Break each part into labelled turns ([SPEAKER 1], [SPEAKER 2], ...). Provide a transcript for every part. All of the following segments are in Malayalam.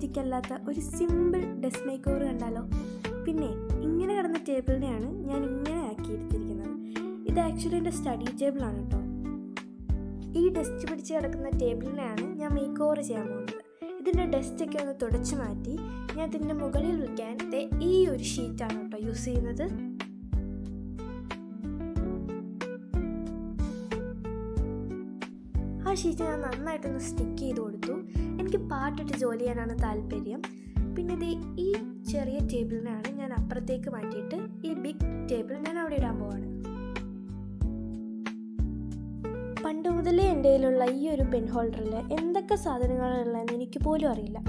[SPEAKER 1] എസ്തറ്റിക് അല്ലാത്ത ഒരു സിമ്പിൾ ഡെസ്ക് മേക്ക് ഓവർ കണ്ടാലോ? പിന്നെ ഇങ്ങനെ കിടന്ന ടേബിളിനെയാണ് ഞാൻ ഇങ്ങനെ ആക്കിയെടുത്തിരിക്കുന്നത്. ഇത് ആക്ച്വലി എൻ്റെ സ്റ്റഡി ടേബിളാണ് കേട്ടോ. ഈ ഡസ്റ്റ് പിടിച്ച് കിടക്കുന്ന ടേബിളിനെയാണ് ഞാൻ മേക്ക് ഓവർ ചെയ്യാൻ പോകുന്നത്. ഇതിൻ്റെ ഡസ്റ്റൊക്കെ ഒന്ന് തുടച്ചു മാറ്റി ഞാൻ ഇതിൻ്റെ മുകളിൽ വയ്ക്കാൻ ഈ ഒരു ഷീറ്റാണ് കേട്ടോ യൂസ് ചെയ്യുന്നത്. ആ ഷീറ്റ് ഞാൻ നന്നായിട്ടൊന്ന് സ്റ്റിക്ക് ചെയ്ത് കൊടുത്തു. എനിക്ക് പാട്ടിട്ട് ജോലി ചെയ്യാനാണ് താല്പര്യം. പിന്നെ ഈ ചെറിയ ടേബിളിനാണ് ഞാൻ അപ്പുറത്തേക്ക് മാറ്റിയിട്ട് ഈ ബിഗ് ടേബിൾ ഞാൻ അവിടെ ഇടാൻ പോവാണ്. പണ്ട് മുതലേ എൻ്റെ കയ്യിലുള്ള ഈ ഒരു പെൻ ഹോൾഡറിൽ എന്തൊക്കെ സാധനങ്ങളുള്ളതെന്ന് എനിക്ക് പോലും അറിയില്ല.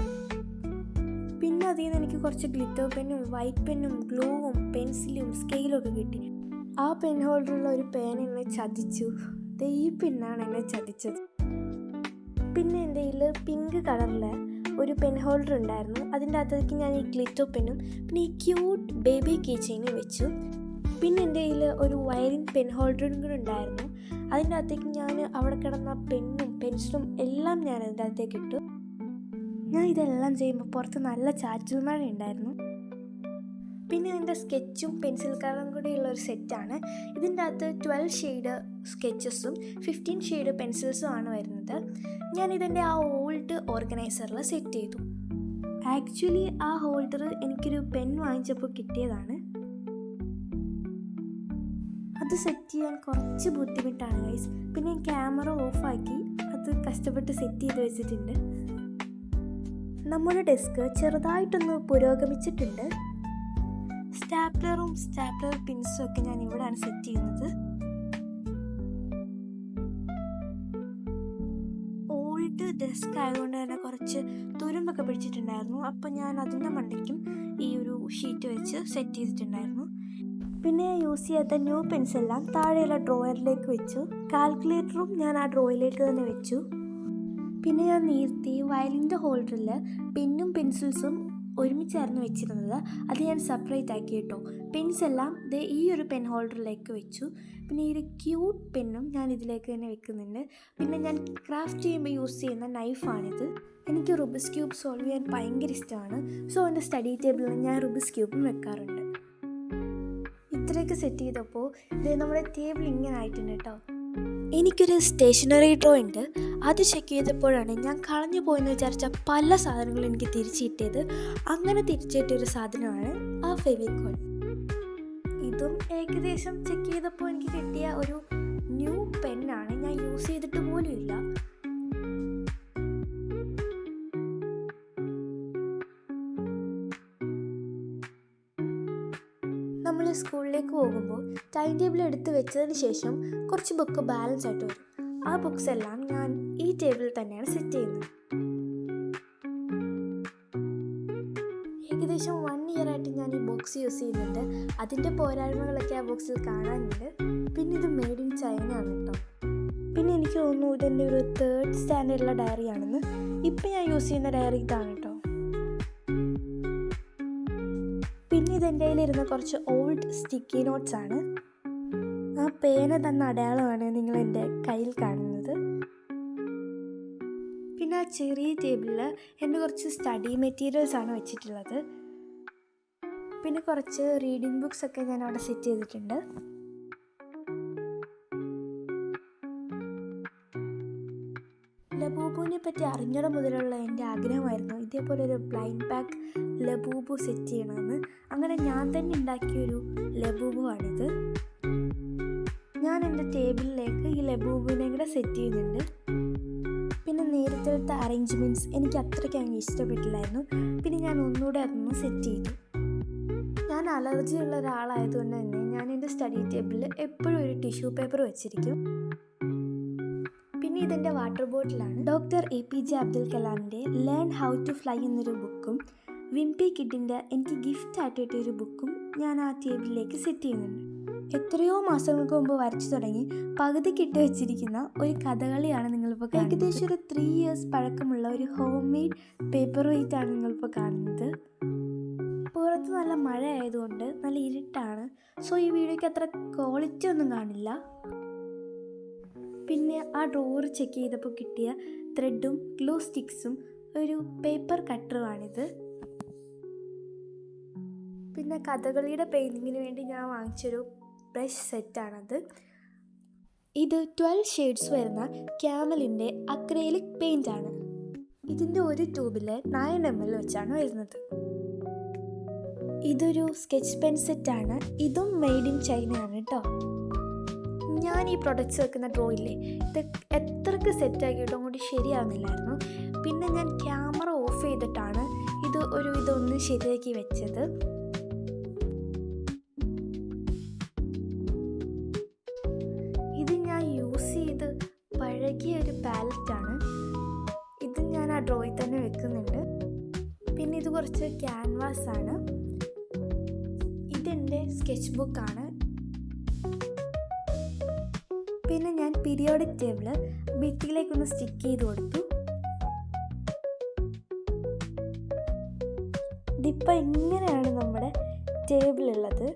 [SPEAKER 1] പിന്നെ അതിൽ നിന്ന് എനിക്ക് കുറച്ച് ഗ്ലിറ്റർ പെന്നും വൈറ്റ് പെന്നും ഗ്ലൂവും പെൻസിലും സ്കെയിലും ഒക്കെ കിട്ടി. ആ പെൻ ഹോൾഡറിലുള്ള ഒരു പേന എന്നെ ചതിച്ചു. ഈ പെന്നാണ് എന്നെ ചതിച്ചത്. പിന്നെ എൻ്റെ കയ്യിൽ പിങ്ക് കളറിൽ ഒരു പെൻ ഹോൾഡർ ഉണ്ടായിരുന്നു. അതിൻ്റെ അകത്തേക്ക് ഞാൻ ഈ ഗ്ലിറ്റർ പെന്നും പിന്നെ ഈ ക്യൂട്ട് ബേബി കീ ചെയിനും വെച്ചു. പിന്നെ എൻ്റെ കയ്യിൽ ഒരു വയലിൻ പെൻ ഹോൾഡറും കൂടെ ഉണ്ടായിരുന്നു. അതിൻ്റെ അകത്തേക്ക് ഞാൻ അവിടെ കിടന്ന പെന്നും പെൻസിലും എല്ലാം ഞാൻ അതിൻ്റെ അകത്തേക്ക് ഇട്ടു. ഞാൻ ഇതെല്ലാം ചെയ്യുമ്പോൾ പുറത്ത് നല്ല ചാറ്റൽ മഴ ഉണ്ടായിരുന്നു. പിന്നെ ഇതിൻ്റെ സ്കെച്ചും പെൻസിൽ കളറും കൂടെയുള്ള ഒരു സെറ്റാണ്. ഇതിൻ്റെ അകത്ത് 12 ഷെയ്ഡ് സ്കെച്ചസും 15 ഷെയ്ഡ് പെൻസിൽസും ആണ് വരുന്നത്. ഞാനിതിൻ്റെ ആ ഓൾഡ് ഓർഗനൈസറിൽ സെറ്റ് ചെയ്തു. ആക്ച്വലി ആ ഹോൾഡർ എനിക്കൊരു പെൻ വാങ്ങിച്ചപ്പോൾ കിട്ടിയതാണ്. അത് സെറ്റ് ചെയ്യാൻ കുറച്ച് ബുദ്ധിമുട്ടാണ് ഗൈസ്. പിന്നെ ക്യാമറ ഓഫാക്കി അത് കഷ്ടപ്പെട്ട് സെറ്റ് ചെയ്ത് വെച്ചിട്ടുണ്ട്. നമ്മുടെ ഡെസ്ക് ചെറുതായിട്ടൊന്ന് പുരോഗമിച്ചിട്ടുണ്ട്. സ്റ്റാപ്ലറും സ്റ്റാപ്ലർ പിൻസും ഒക്കെ ഞാൻ ഇവിടെയാണ് സെറ്റ് ചെയ്യുന്നത്. ഓൾഡ് ഡെസ്ക് ആയതുകൊണ്ട് തന്നെ കുറച്ച് തുരുമ്പൊക്കെ പിടിച്ചിട്ടുണ്ടായിരുന്നു. അപ്പം ഞാൻ അതിൻ്റെ മണ്ടയ്ക്കും ഈ ഒരു ഷീറ്റ് വെച്ച് സെറ്റ് ചെയ്തിട്ടുണ്ടായിരുന്നു. പിന്നെ യൂസ് ചെയ്യാത്ത ന്യൂ പെൻസെല്ലാം താഴെയുള്ള ഡ്രോയറിലേക്ക് വെച്ചു. കാൽക്കുലേറ്ററും ഞാൻ ആ ഡ്രോയിലേക്ക് തന്നെ വെച്ചു. പിന്നെ ഞാൻ നേരത്തെ വയലിൻ്റെ ഹോൾഡറിൽ പെന്നും പെൻസിൽസും ഒരുമിച്ചായിരുന്നു വെച്ചിരുന്നത്. അത് ഞാൻ സെപ്പറേറ്റ് ആക്കി കേട്ടോ. പെൻസെല്ലാം ഈ ഒരു പെൻ ഹോൾഡറിലേക്ക് വെച്ചു. പിന്നെ ഈ ഒരു ക്യൂട്ട് പെന്നും ഞാൻ ഇതിലേക്ക് തന്നെ വെക്കുന്നുണ്ട്. പിന്നെ ഞാൻ ക്രാഫ്റ്റ് ചെയ്യുമ്പോൾ യൂസ് ചെയ്യുന്ന നൈഫാണിത്. എനിക്ക് റുബിക്സ് ക്യൂബ് സോൾവ് ചെയ്യാൻ ഭയങ്കര ഇഷ്ടമാണ്. സോ എൻ്റെ സ്റ്റഡി ടേബിളിൽ ഞാൻ റുബിക്സ് ക്യൂബും വെക്കാറുണ്ട്. ഇത്രയൊക്കെ സെറ്റ് ചെയ്തപ്പോൾ നമ്മുടെ ടേബിൾ ഇങ്ങനെ ആയിട്ടുണ്ട് കേട്ടോ. എനിക്കൊരു സ്റ്റേഷനറി ഡ്രോ ഉണ്ട്. അത് ചെക്ക് ചെയ്തപ്പോഴാണ് ഞാൻ കളഞ്ഞു പോയെന്ന് വിചാരിച്ച പല സാധനങ്ങളും എനിക്ക് തിരിച്ചു കിട്ടിയത്. അങ്ങനെ തിരിച്ചു കിട്ടിയൊരു സാധനമാണ് ആ ഫെവിക്കോൾ. ഇതും ഏകദേശം ചെക്ക് ചെയ്തപ്പോൾ എനിക്ക് കിട്ടിയ ഒരു ന്യൂ പെന്നാണ്. ഞാൻ യൂസ് ചെയ്തിട്ട് പോലും ഇല്ല. നമ്മൾ സ്കൂളിലേക്ക് പോകുമ്പോൾ ടൈം ടേബിൾ എടുത്ത് വെച്ചതിന് ശേഷം കുറച്ച് ബുക്ക് ബാലൻസ് ആയിട്ട് വരും. ആ ബുക്സ് എല്ലാം ഞാൻ ഈ ടേബിളിൽ തന്നെയാണ് സെറ്റ് ചെയ്യുന്നത്. ഏകദേശം 1 year ആയിട്ട് ഞാൻ ഈ ബോക്സ് യൂസ് ചെയ്യുന്നുണ്ട്. അതിൻ്റെ പോരായ്മകളൊക്കെ ആ ബോക്സിൽ കാണാനുണ്ട്. പിന്നെ ഇത് മെയ്ഡ് ഇൻ ചൈന ആണ് കേട്ടോ. പിന്നെ എനിക്ക് തോന്നുന്നു ഇതെൻ്റെ ഒരു 3rd സ്റ്റാൻഡേർഡിലുള്ള ഡയറിയാണെന്ന്. ഇപ്പം ഞാൻ യൂസ് ചെയ്യുന്ന ഡയറി ഇതാണ് കേട്ടോ. പിന്നെ ഇതെൻ്റെ കയ്യിലിരുന്ന കുറച്ച് ഓൾഡ് സ്റ്റിക്കി നോട്ട്സ് ആണ്. ആ പേന തന്ന അടയാളമാണ് നിങ്ങൾ എൻ്റെ കയ്യിൽ കാണുന്നത്. പിന്നെ ആ ചെറിയ ടേബിളിൽ എൻ്റെ കുറച്ച് സ്റ്റഡി മെറ്റീരിയൽസ് ആണ് വെച്ചിട്ടുള്ളത്. പിന്നെ കുറച്ച് റീഡിംഗ് ബുക്സ് ഒക്കെ ഞാൻ അവിടെ സെറ്റ് ചെയ്തിട്ടുണ്ട്. ലബൂബുവിനെ പറ്റി അറിഞ്ഞിടം മുതലുള്ള എൻ്റെ ആഗ്രഹമായിരുന്നു ഇതേപോലെ ഒരു ബ്ലൈൻഡ് ബാഗ് ലബൂബു സെറ്റ് ചെയ്യണമെന്ന്. അങ്ങനെ ഞാൻ തന്നെ ഉണ്ടാക്കിയൊരു ലബൂബുവാണിത്. ഞാൻ എൻ്റെ ടേബിളിലേക്ക് ഈ ലബൂബുവിനെ കൂടെ സെറ്റ് ചെയ്യുന്നുണ്ട്. പിന്നെ നേരത്തെ അറേഞ്ച്മെൻറ്റ്സ് എനിക്ക് അത്രയ്ക്ക് അങ്ങ് ഇഷ്ടപ്പെട്ടില്ലായിരുന്നു. പിന്നെ ഞാൻ ഒന്നുകൂടെ അതൊന്ന് സെറ്റ് ചെയ്തു. ഞാൻ അലർജി ഉള്ള ഒരാളായതുകൊണ്ട് തന്നെ ഞാൻ എൻ്റെ സ്റ്റഡി ടേബിളിൽ എപ്പോഴും ഒരു ടിഷ്യൂ പേപ്പർ വെച്ചിരിക്കും. പിന്നെ ഇതെൻ്റെ വാട്ടർ ബോട്ടിലാണ്. ഡോക്ടർ APJ അബ്ദുൽ കലാമിൻ്റെ ലേൺ ഹൗ ടു ഫ്ലൈ എന്നൊരു ബുക്കും വിംപി കിഡിൻ്റെ എനിക്ക് ഗിഫ്റ്റ് ആയിട്ട് കിട്ടിയൊരു ബുക്കും ഞാൻ ആ ടേബിളിലേക്ക് സെറ്റ് ചെയ്യുന്നുണ്ട്. എത്രയോ മാസങ്ങൾക്ക് മുമ്പ് വരച്ചു തുടങ്ങി പകുതിക്ക് ഇട്ട് വെച്ചിരിക്കുന്ന ഒരു കഥകളിയാണ് നിങ്ങളിപ്പോൾ കാണുന്നത്. ഏകദേശം ഒരു 3 years പഴക്കമുള്ള ഒരു ഹോം മെയ്ഡ് പേപ്പർ വെയ്റ്റ് ആണ് നിങ്ങളിപ്പോൾ കാണുന്നത്. പുറത്ത് നല്ല മഴ ആയതുകൊണ്ട് നല്ല ഇരുട്ടാണ്. സോ ഈ വീഡിയോയ്ക്ക് അത്ര ക്വാളിറ്റി ഒന്നും കാണില്ല. പിന്നെ ആ ഡ്രോവർ ചെക്ക് ചെയ്തപ്പോൾ കിട്ടിയ ത്രെഡും ഗ്ലൂ സ്റ്റിക്സും ഒരു പേപ്പർ കട്ടറുമാണിത്. പിന്നെ കഥകളിയുടെ പെയിൻറ്റിങ്ങിന് വേണ്ടി ഞാൻ വാങ്ങിച്ചൊരു ബ്രഷ് സെറ്റാണത്. ഇത് 12 ഷെയ്ഡ്സ് വരുന്ന ക്യാമലിൻ്റെ അക്രൈലിക് പെയിൻ്റാണ്. ഇതിൻ്റെ ഒരു ട്യൂബിൽ 9 ml വെച്ചാണ് വരുന്നത്. ഇതൊരു സ്കെച്ച് പെൻ സെറ്റാണ്. ഇതും മെയ്ഡ് ഇൻ ചൈനയാണ് കേട്ടോ. ഞാൻ ഈ പ്രൊഡക്ട്സ് വെക്കുന്ന ഡ്രോയില്ലേ, ഇത് എത്രക്ക് സെറ്റാക്കിയിട്ടും കൂടി ശരിയാവുന്നില്ലായിരുന്നു. പിന്നെ ഞാൻ ക്യാമറ ഓഫ് ചെയ്തിട്ടാണ് ഇതൊന്ന് ശരിയാക്കി വെച്ചത്. ഇത് ഞാൻ യൂസ് ചെയ്ത് പഴകിയ ഒരു പാലറ്റാണ്. ഇത് ഞാൻ ആ ഡ്രോയിൽ തന്നെ വെക്കുന്നുണ്ട്. പിന്നെ ഇത് കുറച്ച് ക്യാൻവാസാണ്. ഇതെൻ്റെ സ്കെച്ച് ബുക്കാണ്. പിന്നെ ഞാൻ പീരിയോഡിക് ടേബിൾ ഭിത്തിയിലേക്കൊന്ന് സ്റ്റിക്ക് ചെയ്ത് കൊടുത്തു. ഇതിപ്പോൾ ഇങ്ങനെയാണ് നമ്മുടെ ടേബിളുള്ളത്.